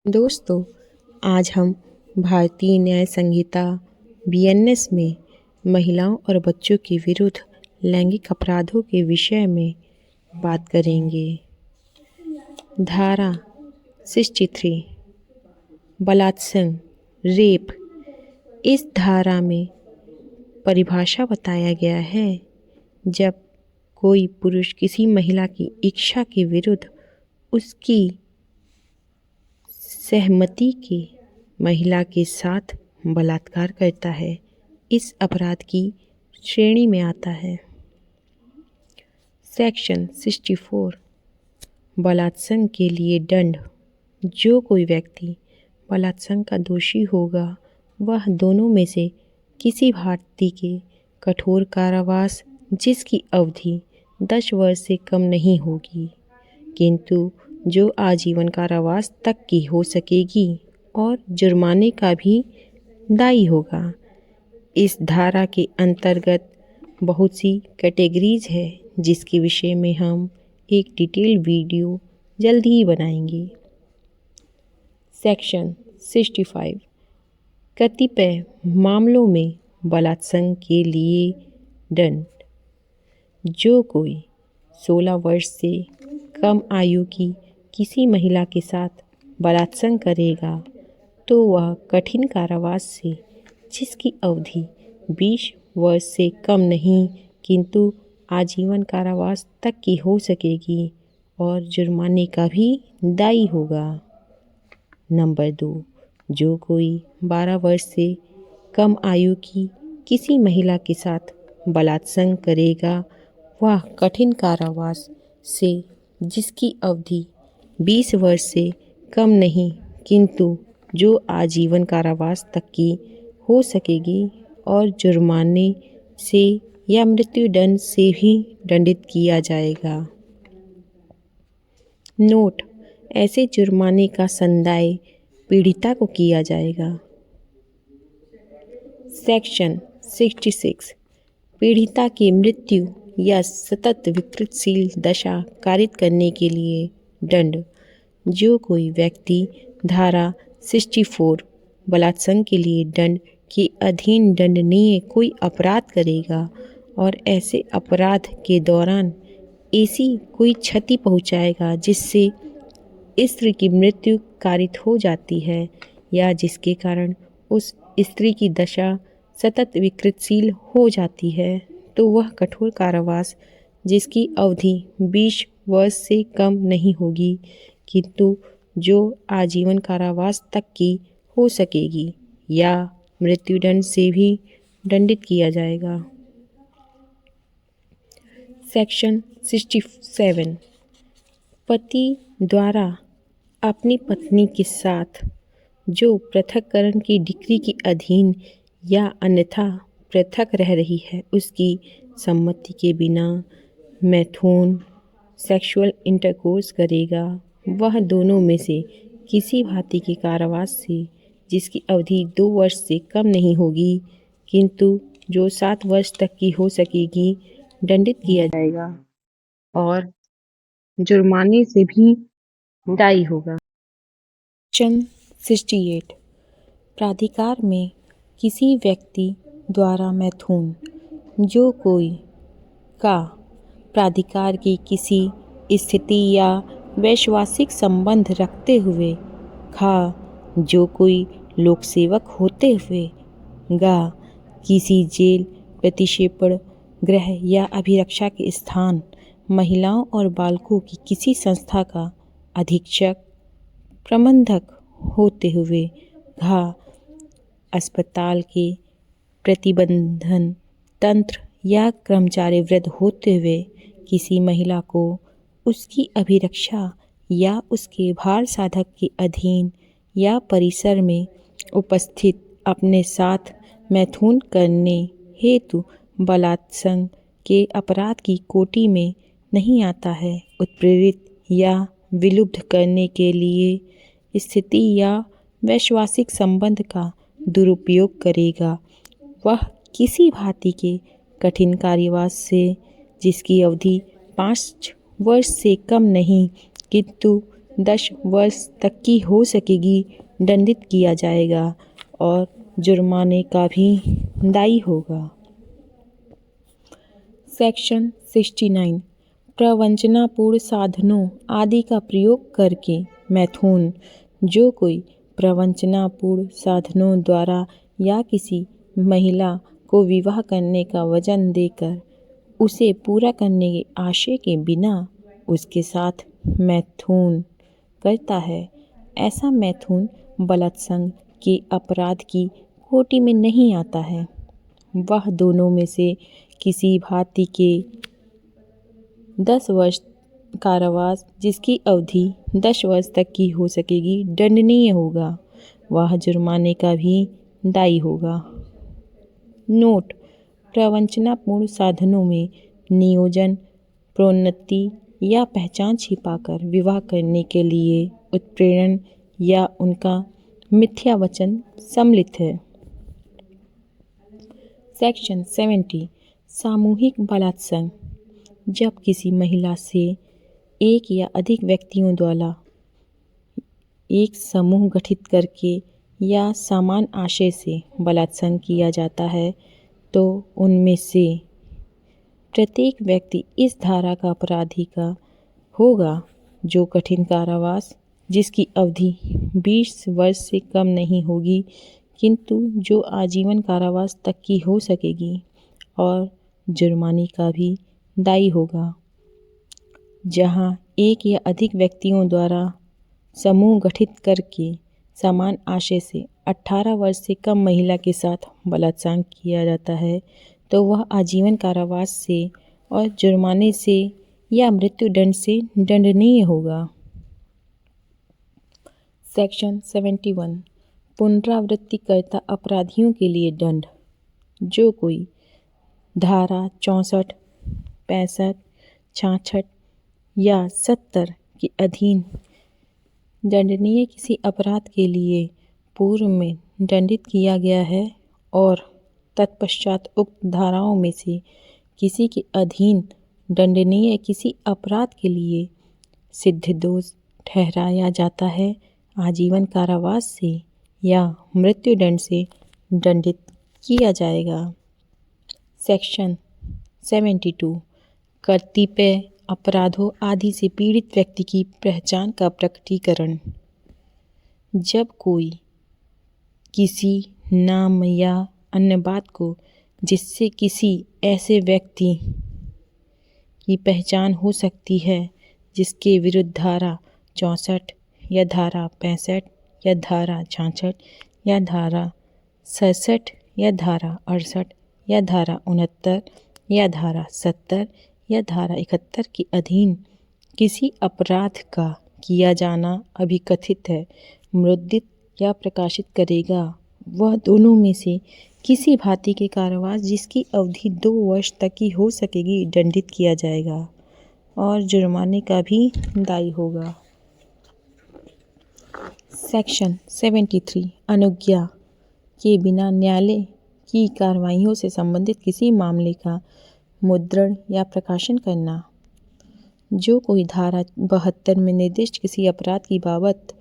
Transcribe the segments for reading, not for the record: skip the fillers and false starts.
दोस्तों, आज हम भारतीय न्याय संहिता बीएनएस में महिलाओं और बच्चों के विरुद्ध लैंगिक अपराधों के विषय में बात करेंगे। धारा 63 बलात्संग रेप। इस धारा में परिभाषा बताया गया है जब कोई पुरुष किसी महिला की इच्छा के विरुद्ध उसकी सहमति के महिला के साथ बलात्कार करता है, इस अपराध की श्रेणी में आता है। सेक्शन 64 बलात्संग के लिए दंड। जो कोई व्यक्ति बलात्संग का दोषी होगा वह दोनों में से किसी भारतीय के कठोर कारावास जिसकी अवधि 10 वर्ष से कम नहीं होगी किंतु जो आजीवन कारावास तक की हो सकेगी और जुर्माने का भी दायी होगा। इस धारा के अंतर्गत बहुत सी कैटेगरीज है जिसके विषय में हम एक डिटेल वीडियो जल्दी ही बनाएंगे। सेक्शन 65 कतिपय मामलों में बलात्संग के लिए दंड। जो कोई 16 वर्ष से कम आयु की किसी महिला के साथ बलात्संग करेगा तो वह कठिन कारावास से जिसकी अवधि 20 वर्ष से कम नहीं किंतु आजीवन कारावास तक की हो सकेगी और जुर्माने का भी दायी होगा। नंबर 2, जो कोई 12 वर्ष से कम आयु की किसी महिला के साथ बलात्संग करेगा वह कठिन कारावास से जिसकी अवधि 20 वर्ष से कम नहीं किंतु जो आजीवन कारावास तक की हो सकेगी और जुर्माने से या मृत्युदंड से भी दंडित किया जाएगा। नोट: ऐसे जुर्माने का संदाय पीड़िता को किया जाएगा। सेक्शन 66 पीड़िता की मृत्यु या सतत विकृतशील दशा कारित करने के लिए दंड। जो कोई व्यक्ति धारा 64 बलात्संग के लिए दंड के अधीन दंडनीय कोई अपराध करेगा और ऐसे अपराध के दौरान ऐसी कोई क्षति पहुंचाएगा जिससे स्त्री की मृत्यु कारित हो जाती है या जिसके कारण उस स्त्री की दशा सतत विकृतशील हो जाती है तो वह कठोर कारावास जिसकी अवधि 20 वर्ष से कम नहीं होगी किंतु जो आजीवन कारावास तक की हो सकेगी या मृत्युदंड से भी दंडित किया जाएगा। सेक्शन 67 पति द्वारा अपनी पत्नी के साथ जो पृथक्करण की डिक्री के अधीन या अन्यथा पृथक रह रही है उसकी सम्मति के बिना मैथुन सेक्सुअल इंटरकोर्स करेगा वह दोनों में से किसी भांति के कारावास से जिसकी अवधि 2 वर्ष से कम नहीं होगी किंतु जो 7 वर्ष तक की हो सकेगी दंडित किया जाएगा और जुर्माने से भी दायी होगा। सेक्शन 68 प्राधिकार में किसी व्यक्ति द्वारा मैथुन। जो कोई का प्राधिकार की किसी स्थिति या वैश्वासिक संबंध रखते हुए खा जो कोई लोक सेवक होते हुए गा किसी जेल प्रतिक्षेपण गृह या अभिरक्षा के स्थान महिलाओं और बालकों की किसी संस्था का अधीक्षक प्रबंधक होते हुए घा अस्पताल के प्रतिबंधन तंत्र या कर्मचारी वृद्ध होते हुए किसी महिला को उसकी अभिरक्षा या उसके भार साधक के अधीन या परिसर में उपस्थित अपने साथ मैथुन करने हेतु बलात्संग के अपराध की कोटि में नहीं आता है। उत्प्रेरित या विलुब्ध करने के लिए स्थिति या वैश्वासिक संबंध का दुरुपयोग करेगा वह किसी भांति के कठिन कारावास से जिसकी अवधि 5 वर्ष से कम नहीं किंतु 10 वर्ष तक की हो सकेगी दंडित किया जाएगा और जुर्माने का भी दायी होगा। सेक्शन 69 प्रवंचनापूर्ण साधनों आदि का प्रयोग करके मैथुन। जो कोई प्रवंचनापूर्ण साधनों द्वारा या किसी महिला को विवाह करने का वचन देकर उसे पूरा करने के आशय के बिना उसके साथ मैथुन करता है, ऐसा मैथुन बलात्संग के अपराध की कोटि में नहीं आता है। वह दोनों में से किसी भांति के 10 वर्ष कारावास, जिसकी अवधि 10 वर्ष तक की हो सकेगी, दंडनीय होगा। वह जुर्माने का भी दायी होगा। नोट: प्रवंचनापूर्ण साधनों में नियोजन, प्रोन्नति या पहचान छिपाकर विवाह करने के लिए उत्प्रेरण या उनका मिथ्या वचन सम्मिलित है। सेक्शन 70 सामूहिक बलात्संग। जब किसी महिला से एक या अधिक व्यक्तियों द्वारा एक समूह गठित करके या समान आशय से बलात्संग किया जाता है तो उनमें से प्रत्येक व्यक्ति इस धारा का अपराधी का होगा, जो कठिन कारावास, जिसकी अवधि 20 वर्ष से कम नहीं होगी किंतु जो आजीवन कारावास तक की हो सकेगी, और जुर्माने का भी दायी होगा। जहाँ एक या अधिक व्यक्तियों द्वारा समूह गठित करके समान आशय से 18 वर्ष से कम महिला के साथ बलात्संग किया जाता है तो वह आजीवन कारावास से और जुर्माने से या मृत्युदंड से दंडनीय होगा। सेक्शन 71 पुनरावृत्तिकर्ता अपराधियों के लिए दंड। जो कोई धारा 64, 65, 66 या 70 के अधीन दंडनीय किसी अपराध के लिए पूर्व में दंडित किया गया है और तत्पश्चात उक्त धाराओं में से किसी के अधीन दंडनीय किसी अपराध के लिए सिद्ध दोष ठहराया जाता है, आजीवन कारावास से या मृत्युदंड से दंडित किया जाएगा। सेक्शन 72 कतिपय अपराधों आदि से पीड़ित व्यक्ति की पहचान का प्रकटीकरण। जब कोई किसी नाम या अन्य बात को जिससे किसी ऐसे व्यक्ति की पहचान हो सकती है जिसके विरुद्ध धारा 64 या धारा 65 या धारा 66 या धारा 67 या धारा 68 या धारा 69 या धारा 70 या धारा 71 के अधीन किसी अपराध का किया जाना अभिकथित है, मुद्रित या प्रकाशित करेगा, वह दोनों में से किसी भांति के कारावास, जिसकी अवधि 2 वर्ष तक की हो सकेगी, दंडित किया जाएगा और जुर्माने का भी दायी होगा। सेक्शन 73 अनुज्ञा के बिना न्यायालय की कार्रवाइयों से संबंधित किसी मामले का मुद्रण या प्रकाशन करना। जो कोई धारा 72 में निर्दिष्ट किसी अपराध की बाबत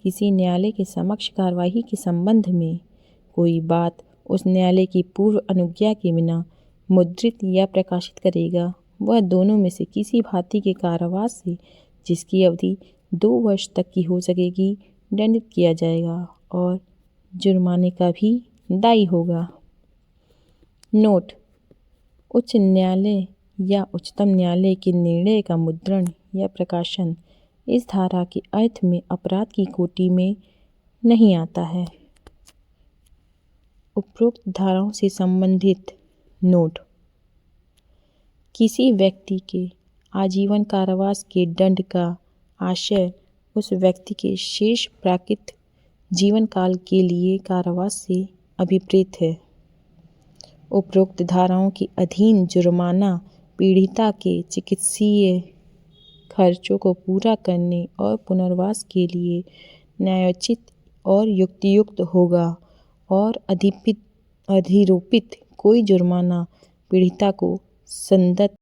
किसी न्यायालय के समक्ष कार्यवाही के संबंध में कोई बात उस न्यायालय की पूर्व अनुज्ञा के बिना मुद्रित या प्रकाशित करेगा, वह दोनों में से किसी भांति के कारावास से, जिसकी अवधि 2 वर्ष तक की हो सकेगी, दंडित किया जाएगा और जुर्माने का भी दायी होगा। नोट: उच्च न्यायालय या उच्चतम न्यायालय के निर्णय का मुद्रण या प्रकाशन इस धारा के अर्थ में अपराध की कोटि में नहीं आता है। उपरोक्त धाराओं से संबंधित नोट: किसी व्यक्ति के आजीवन कारावास के दंड का आशय उस व्यक्ति के शेष प्राकृत जीवन काल के लिए कारावास से अभिप्रेत है। उपरोक्त धाराओं के अधीन जुर्माना पीड़िता के चिकित्सीय खर्चों को पूरा करने और पुनर्वास के लिए न्यायोचित और युक्तियुक्त होगा और अधिरोपित कोई जुर्माना पीड़िता को संदत